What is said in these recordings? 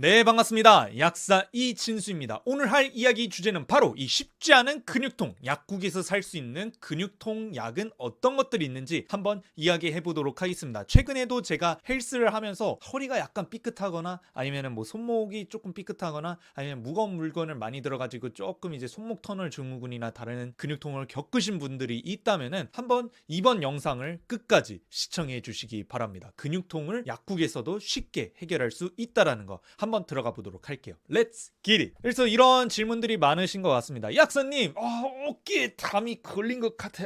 네, 반갑습니다. 약사 이진수입니다. 오늘 할 이야기 주제는 바로 이 쉽지 않은 근육통, 약국에서 살 수 있는 근육통 약은 어떤 것들이 있는지 한번 이야기해 보도록 하겠습니다. 최근에도 제가 헬스를 하면서 허리가 약간 삐끗하거나 아니면은 뭐 손목이 조금 삐끗하거나 아니면 무거운 물건을 많이 들어가지고 조금 이제 손목 터널 증후군이나 다른 근육통을 겪으신 분들이 있다면은 한번 이번 영상을 끝까지 시청해 주시기 바랍니다. 근육통을 약국에서도 쉽게 해결할 수 있다라는 거 한번 들어가 보도록 할게요. Let's get it. 그래서 이런 질문들이 많으신 것 같습니다. 약사님, 어깨에 담이 걸린 것 같아.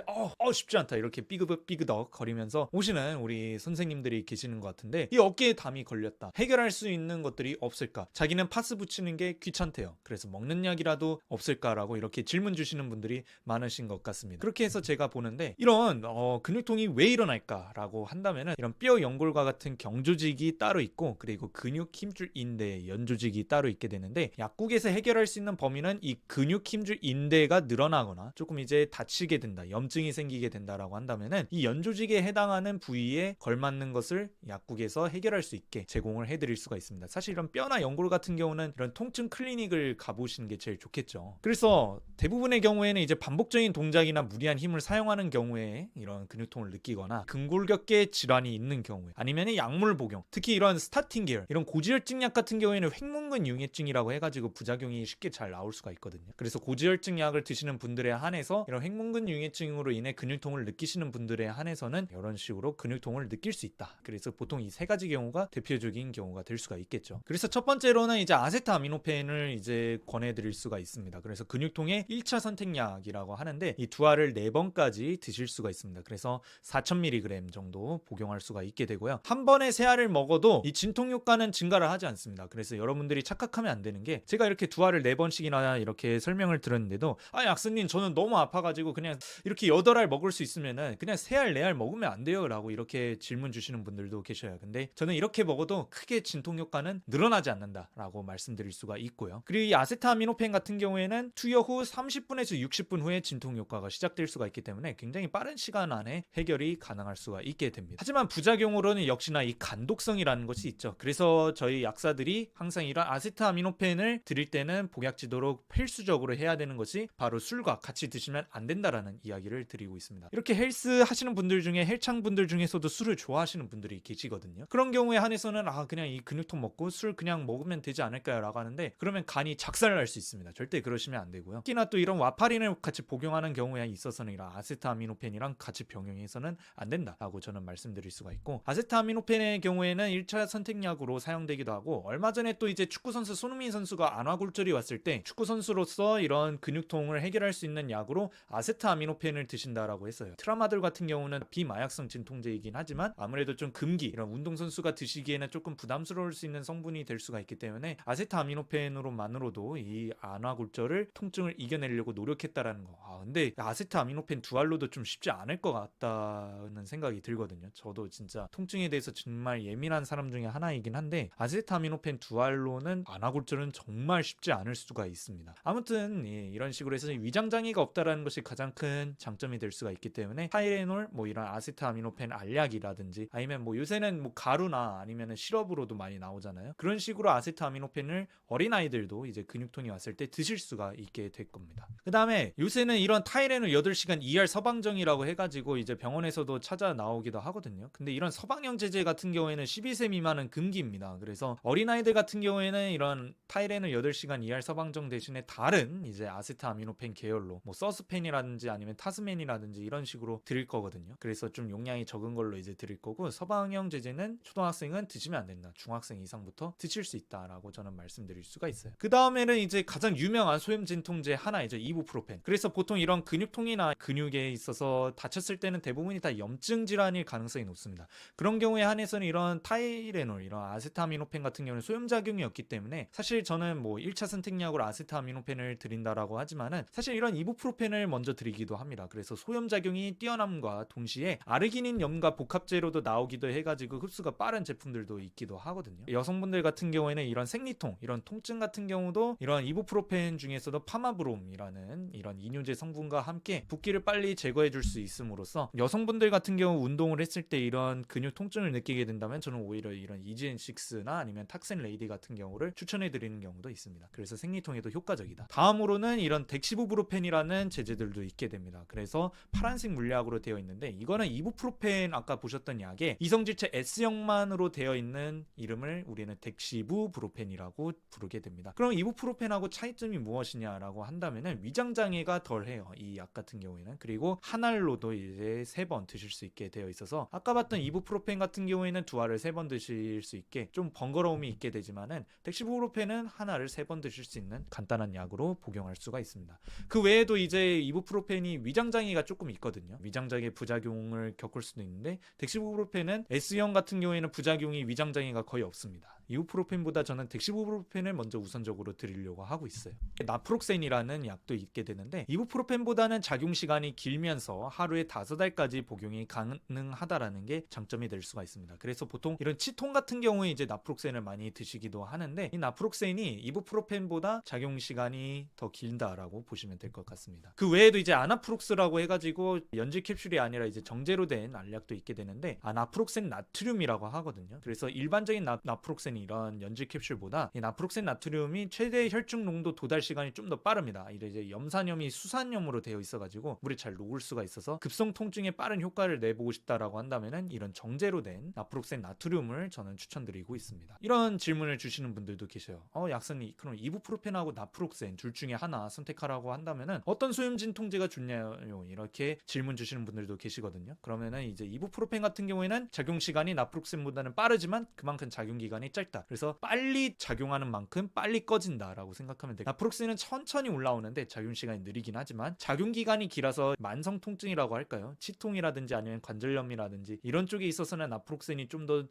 쉽지 않다. 이렇게 삐그덕 거리면서 오시는 우리 선생님들이 계시는 것 같은데, 이 어깨에 담이 걸렸다. 해결할 수 있는 것들이 없을까? 자기는 파스 붙이는 게 귀찮대요. 그래서 먹는 약이라도 없을까라고 이렇게 질문 주시는 분들이 많으신 것 같습니다. 그렇게 해서 제가 보는데 이런 근육통이 왜 일어날까라고 한다면은 이런 뼈 연골과 같은 경조직이 따로 있고, 그리고 근육 힘줄 인대 연조직이 따로 있게 되는데, 약국에서 해결할 수 있는 범위는 이 근육 힘줄 인대가 늘어나거나 조금 이제 다치게 된다, 염증이 생기게 된다라고 한다면은 이 연조직에 해당하는 부위에 걸맞는 것을 약국에서 해결할 수 있게 제공을 해드릴 수가 있습니다. 사실 이런 뼈나 연골 같은 경우는 이런 통증 클리닉을 가보시는 게 제일 좋겠죠. 그래서 대부분의 경우에는 이제 반복적인 동작이나 무리한 힘을 사용하는 경우에 이런 근육통을 느끼거나 근골격계 질환이 있는 경우에, 아니면 약물 복용, 특히 이런 스타틴 계열, 이런 고지혈증 약 같은 경우에는 횡문근 융해증이라고 해가지고 부작용이 쉽게 잘 나올 수가 있거든요. 그래서 고지혈증 약을 드시는 분들에 한해서 이런 횡문근 융해증으로 인해 근육통을 느끼시는 분들에 한해서는 이런 식으로 근육통을 느낄 수 있다. 그래서 보통 이 세 가지 경우가 대표적인 경우가 될 수가 있겠죠. 그래서 첫 번째로는 이제 아세트아미노펜을 이제 권해드릴 수가 있습니다. 그래서 근육통의 1차 선택약이라고 하는데 이 두 알을 4번까지 드실 수가 있습니다. 그래서 4000mg 정도 복용할 수가 있게 되고요. 한 번에 세 알을 먹어도 이 진통 효과는 증가를 하지 않습니다. 그래서 여러분들이 착각하면 안 되는 게, 제가 이렇게 두 알을 4번씩이나 이렇게 설명을 들었는데도 약사님 저는 너무 아파가지고 그냥 이렇게 8알 먹을 수 있으면은 그냥 3알 4알 먹으면 안 돼요 라고 이렇게 질문 주시는 분들도 계셔요. 근데 저는 이렇게 먹어도 크게 진통 효과는 늘어나지 않는다 라고 말씀드릴 수가 있고요. 그리고 이 아세트아미노펜 같은 경우에는 투여 후 30분에서 60분 후에 진통 효과가 시작될 수가 있기 때문에 굉장히 빠른 시간 안에 해결이 가능할 수가 있게 됩니다. 하지만 부작용으로는 역시나 이 간독성이라는 것이 있죠. 그래서 저희 약사들이 항상 이런 아세트아미노펜을 드릴 때는 복약 지도록 필수적으로 해야 되는 것이 바로 술과 같이 드시면 안 된다라는 이야기를 드리고 있습니다. 이렇게 헬스 하시는 분들 중에, 헬창 분들 중에서도 술을 좋아하시는 분들이 계시거든요. 그런 경우에 한해서는 그냥 이 근육통 먹고 술 그냥 먹으면 되지 않을까요? 라고 하는데, 그러면 간이 작살날 수 있습니다. 절대 그러시면 안 되고요. 특히나 또 이런 와파린을 같이 복용하는 경우에 있어서는 이런 아세트아미노펜이랑 같이 병용해서는 안 된다라고 저는 말씀드릴 수가 있고, 아세트아미노펜의 경우에는 1차 선택약으로 사용되기도 하고, 얼마 전에 또 이제 축구선수 손흥민 선수가 안화골절이 왔을 때 축구선수로서 이런 근육통을 해결할 수 있는 약으로 아세트아미노펜을 드신다라고 했어요. 트라마돌 같은 경우는 비마약성 진통제이긴 하지만 아무래도 좀 금기, 이런 운동선수가 드시기에는 조금 부담스러울 수 있는 성분이 될 수가 있기 때문에 아세트아미노펜으로만으로도 이 안화골절을 통증을 이겨내려고 노력했다라는 거. 근데 아세트아미노펜 두 알로도 좀 쉽지 않을 것 같다는 생각이 들거든요. 저도 진짜 통증에 대해서 정말 예민한 사람 중에 하나이긴 한데, 아세트아미노펜 두 알로는 안화골절은 정말 쉽지 않을 수가 있습니다. 아무튼 이런 식으로 해서 위장장애가 없다라는 것이 가장 큰 장점이 될 수가 있기 때문에 타이레놀, 뭐 이런 아세트아미노펜 알약이라든지, 아니면 뭐 요새는 뭐 가루나 아니면 시럽으로도 많이 나오잖아요. 그런 식으로 아세트아미노펜을 어린아이들도 이제 근육통이 왔을 때 드실 수가 있게 될 겁니다. 그 다음에 요새는 이런 타이레놀 8시간 2알 서방정이라고 해가지고 이제 병원에서도 찾아 나오기도 하거든요. 근데 이런 서방형 제제 같은 경우에는 12세 미만은 금기입니다. 그래서 어린아이들 같은 경우에는 이런 타이레놀 8시간 2알 서방정 대신에 다른 이제 아세트아미노펜 계열로 뭐 서스펜이라든지 아니면 타스맨이라든지 이런 식으로 드릴 거거든요. 그래서 좀 용량이 적은 걸로 이제 드릴 거고, 서방형 제제는 초등학생은 드시면 안 된다, 중학생 이상부터 드실 수 있다라고 저는 말씀드릴 수가 있어요. 그 다음에는 이제 가장 유명한 소염 진통제 하나이죠, 이부프로펜. 그래서 보통 이런 근육통이나 근육에 있어서 다쳤을 때는 대부분이 다 염증 질환일 가능성이 높습니다. 그런 경우에 한해서는 이런 타이레놀, 이런 아세트아미노펜 같은 경우는 소염작용이 없기 때문에, 사실 저는 뭐 1차 선택약으로 아세트아미노펜을 드린다라고 하지만은 사실 이런 이부프로펜을 먼저 드리기도 합니다. 그래서 소염작용이 뛰어남과 동시에 아르기닌 염과 복합제로도 나오기도 해가지고 흡수가 빠른 제품들도 있기도 하거든요. 여성분들 같은 경우에는 이런 생리통, 이런 통증 같은 경우도 이런 이부프로펜 중에서도 파마브롬이라는 이런 이뇨제 성분과 함께 붓기를 빨리 제거해 줄 수 있음으로써, 여성분들 같은 경우 운동을 했을 때 이런 근육 통증을 느끼게 된다면 저는 오히려 이런 EGN6나 아니면 탁센 레이디 같은 경우를 추천해 드리는 경우도 있습니다. 그래서 생리통에도 효과적이다. 다음으로는 이런 덱시부브로펜이라는 제제들도 있게 됩니다. 그래서 파란색 물약으로 되어 있는데 이거는 이부프로펜 아까 보셨던 약에 이성질체 S형만으로 되어 있는 이름을 우리는 덱시부브로펜이라고 부르게 됩니다. 그럼 이부프로펜하고 차이점이 무엇이냐라고 한다면은 위장 장애가 덜해요. 이 약 같은 경우에는. 그리고 한 알로도 이제 3번 드실 수 있게 되어 있어서 아까 봤던 이부프로펜 같은 경우에는 두 알을 3번 드실 수 있게 좀 번거로움이 있게 되지만은 덱시부브로펜은 한 알을 3번 드실 수 있는 간단한 약으로 복용할 수가 있습니다. 그 외에도 이제 이부프로펜이 위장 장애가 조금 있거든요. 위장 장애 부작용을 겪을 수도 있는데 덱시부브로펜은 S형 같은 경우에는 부작용이 위장 장애가 거의 없습니다. 이부프로펜보다 저는 덱시부브로펜을 먼저 우선적으로 드리려고 하고 있어요. 나프록센이라는 약도 있게 되는데 이부프로펜보다는 작용 시간이 길면서 하루에 5알까지 복용이 가능하다라는 게 장점이 될 수가 있습니다. 그래서 보통 이런 치통 같은 경우에 이제 나프록센을 많이 드시기도 하는데 이 나프록센이 이부프로펜보다 작용 시간이 더 길다라고 보시면 될 것 같습니다. 그 외에도 이제 아나프록스라고 해가지고 연질 캡슐이 아니라 이제 정제로 된 알약도 있게 되는데 나프록센 나트륨이라고 하거든요. 그래서 일반적인 나프록센이 이런 연질 캡슐보다 이 나프록센 나트륨이 최대 혈중 농도 도달 시간이 좀 더 빠릅니다. 이제 염산염이 수산염으로 되어 있어가지고 물에 잘 녹을 수가 있어서 급성 통증에 빠른 효과를 내보고 싶다라고 한다면은 이런 정제로 된 나프록센 나트륨을 저는 추천드리고 있습니다. 이런 질문을 주시는 분들도 계셔요. 약사님 그럼 이부프로펜하고 나프록센 둘 중에 하나 선택하라고 한다면은 어떤 소염 진통제가 좋냐요? 이렇게 질문 주시는 분들도 계시거든요. 그러면은 이제 이부프로펜 같은 경우에는 작용 시간이 나프록센보다는 빠르지만 그만큼 작용 기간이 짧다. 그래서 빨리 작용하는 만큼 빨리 꺼진다라고 생각하면 돼요. 나프록센은 천천히 올라오는데 작용 시간이 느리긴 하지만 작용 기간이 길어서 만성 통증이라고 할까요? 치통이라든지 아니면 관절염이라든지 이런 쪽에 있어서는 나프록센이 좀 더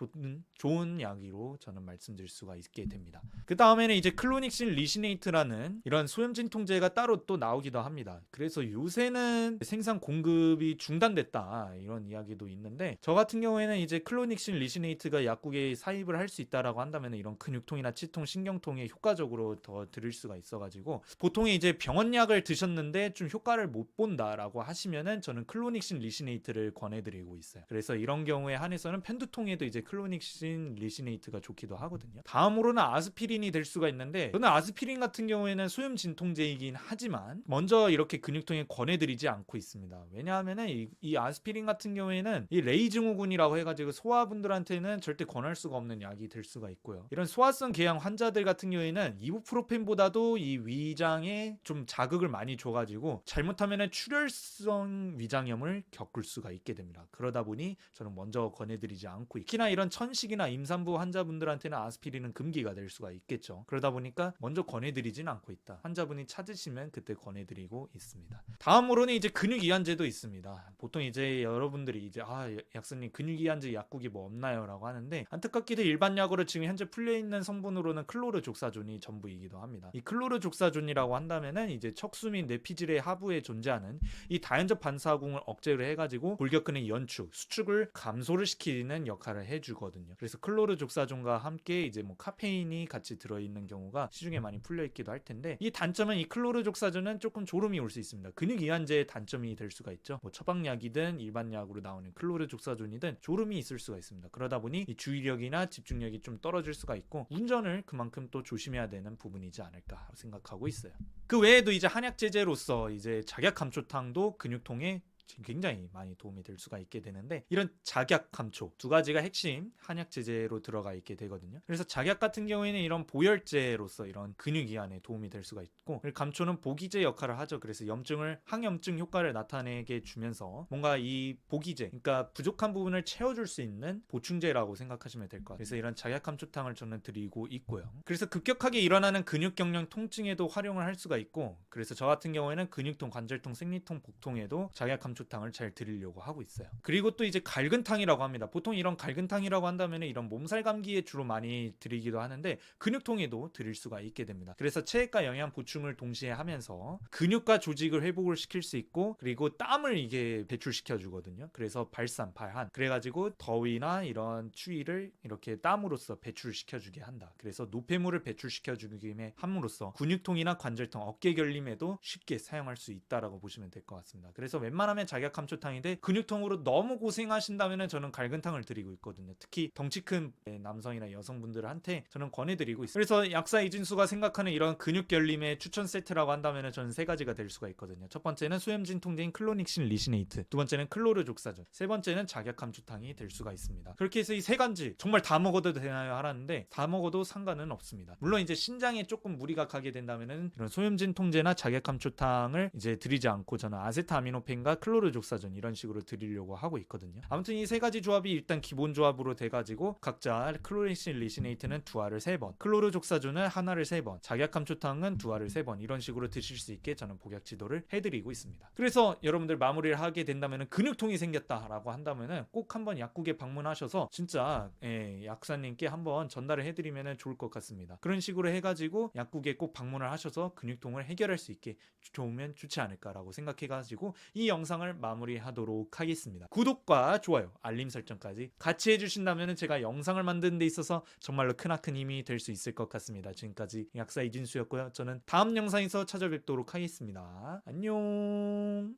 좋은 약으로 저는 말씀드릴 수가 있게 됩니다. 그 다음에는 이제 클로닉신 리시네이트라는 이런 소염 진통제가 따로 또 나오기도 합니다. 그래서 요새는 생산 공급이 중단됐다 이런 이야기도 있는데 저 같은 경우에는 이제 클로닉신 리시네이트가 약국에 사입을 할 수 있다라고 한다면 이런 근육통이나 치통, 신경통에 효과적으로 더 드릴 수가 있어가지고 보통에 이제 병원약을 드셨는데 좀 효과를 못 본다라고 하시면은 저는 클로닉신 리시네이트를 권해드리고 있어요. 그래서 이런 경우에 한해서는 편두통에도 이제 클로닉신 리시네이트가 좋기도 하거든요. 다음으로는 아스피린이 될 수가 있는데 저는 아스피린 같은 경우에는 소염 진통제이긴 하지만 먼저 이렇게 근육통에 권해드리지 않고 있습니다. 왜냐하면은 이 아스피린 같은 경우에는 이 레이 증후군이라고 해가지고 소아분들한테는 절대 권할 수가 없는 약이 될 수가 있고요. 이런 소아성 궤양 환자들 같은 경우에는 이부프로펜보다도 이 위장에 좀 자극을 많이 줘가지고 잘못하면은 출혈성 위장염을 겪을 수가 있게 됩니다. 그러다 보니 저는 먼저 권해드리지 않고 특히나 이런 천식이나 임산부 환자분들한테는 아스피린은 금기가 될 수가 있겠죠. 그러다 보니까 먼저 권해드리진 않고 있다. 환자분이 찾으시면 그때 권해드리고 있습니다. 다음으로는 이제 근육이완제도 있습니다. 보통 이제 여러분들이 이제 약사님 근육이완제 약국이 뭐 없나요? 라고 하는데 안타깝게도 일반 약으로 지금 현재 풀려있는 성분으로는 클로르족사존이 전부이기도 합니다. 이 클로르족사존이라고 한다면은 이제 척수 및 뇌피질의 하부에 존재하는 이 다연적 반사공을 억제를 해가지고 골격근의 연축, 수축을 감소를 시키는 역할을 해주거든요. 그래서 클로르족사존과 함께 이제 뭐 카페인이 같이 들어있는 경우가 시중에 많이 풀려있기도 할 텐데 이 단점은 이 클로르족사존은 조금 졸음이 올 수 있습니다. 근육이완제의 단점이 될 수가 있죠. 뭐 처방약이든 일반 약으로 나오는 클로르족사존이든 졸음이 있을 수가 있습니다. 그러다 보니 이 주의력이나 집중력이 좀 떨어질 수가 있고 운전을 그만큼 또 조심해야 되는 부분이지 않을까 생각하고 있어요. 그 외에도 이제 한약 제제로서 이제 작약 감초탕도 근육통에 굉장히 많이 도움이 될 수가 있게 되는데 이런 작약 감초 두 가지가 핵심 한약 제제로 들어가 있게 되거든요. 그래서 작약 같은 경우에는 이런 보혈제로서 이런 근육 이완에 도움이 될 수가 있고 감초는 보기제 역할을 하죠. 그래서 염증을 항염증 효과를 나타내게 주면서 뭔가 이 보기제 그러니까 부족한 부분을 채워줄 수 있는 보충제라고 생각하시면 될 것 같아요. 그래서 이런 작약 감초탕을 저는 드리고 있고요. 그래서 급격하게 일어나는 근육경련 통증에도 활용을 할 수가 있고 그래서 저 같은 경우에는 근육통, 관절통, 생리통, 복통에도 작약 감초 탕을 잘 드리려고 하고 있어요. 그리고 또 이제 갈근탕이라고 합니다. 보통 이런 갈근탕이라고 한다면 이런 몸살 감기에 주로 많이 드리기도 하는데 근육통에도 드릴 수가 있게 됩니다. 그래서 체액과 영양 보충을 동시에 하면서 근육과 조직을 회복을 시킬 수 있고 그리고 땀을 이게 배출시켜 주거든요. 그래서 발산, 발한 그래가지고 더위나 이런 추위를 이렇게 땀으로써 배출시켜 주게 한다. 그래서 노폐물을 배출시켜 주기 함으로써 근육통이나 관절통, 어깨 결림에도 쉽게 사용할 수 있다라고 보시면 될 것 같습니다. 그래서 웬만하면 다음에 작약함초탕인데 근육통으로 너무 고생하신다면 저는 갈근탕을 드리고 있거든요. 특히 덩치 큰 남성이나 여성분들한테 저는 권해드리고 있어요. 그래서 약사 이진수가 생각하는 이런 근육 결림의 추천 세트라고 한다면 저는 세 가지가 될 수가 있거든요. 첫 번째는 수염진 통제인 클로닉신 리시네이트, 두 번째는 클로르족사존, 세 번째는 작약함초탕이 될 수가 있습니다. 그렇게 해서 이 세 가지 정말 다 먹어도 되나요? 하라는데 다 먹어도 상관은 없습니다. 물론 이제 신장에 조금 무리가 가게 된다면은 이런 소염진 통제나 작약함초탕을 이제 드리지 않고 저는 아세트아미노펜과 클로르족사존 이런 식으로 드리려고 하고 있거든요. 아무튼 이 세 가지 조합이 일단 기본 조합으로 돼가지고 각자 클로닉신 리시네이트는 2알을 3번, 클로르족사존은 1알을 3번, 작약함초탕은 2알을 3번 이런 식으로 드실 수 있게 저는 복약 지도를 해드리고 있습니다. 그래서 여러분들 마무리를 하게 된다면 근육통이 생겼다라고 한다면은 꼭 한번 약국에 방문하셔서 진짜 약사님께 한번 전달을 해드리면 좋을 것 같습니다. 그런 식으로 해가지고 약국에 꼭 방문을 하셔서 근육통을 해결할 수 있게 좋으면 좋지 않을까라고 생각해가지고 이 영상을 마무리하도록 하겠습니다. 구독과 좋아요, 알림 설정까지 같이 해주신다면 제가 영상을 만드는 데 있어서 정말로 크나큰 힘이 될 수 있을 것 같습니다. 지금까지 약사 이진수였고요. 저는 다음 영상에서 찾아뵙도록 하겠습니다. 안녕.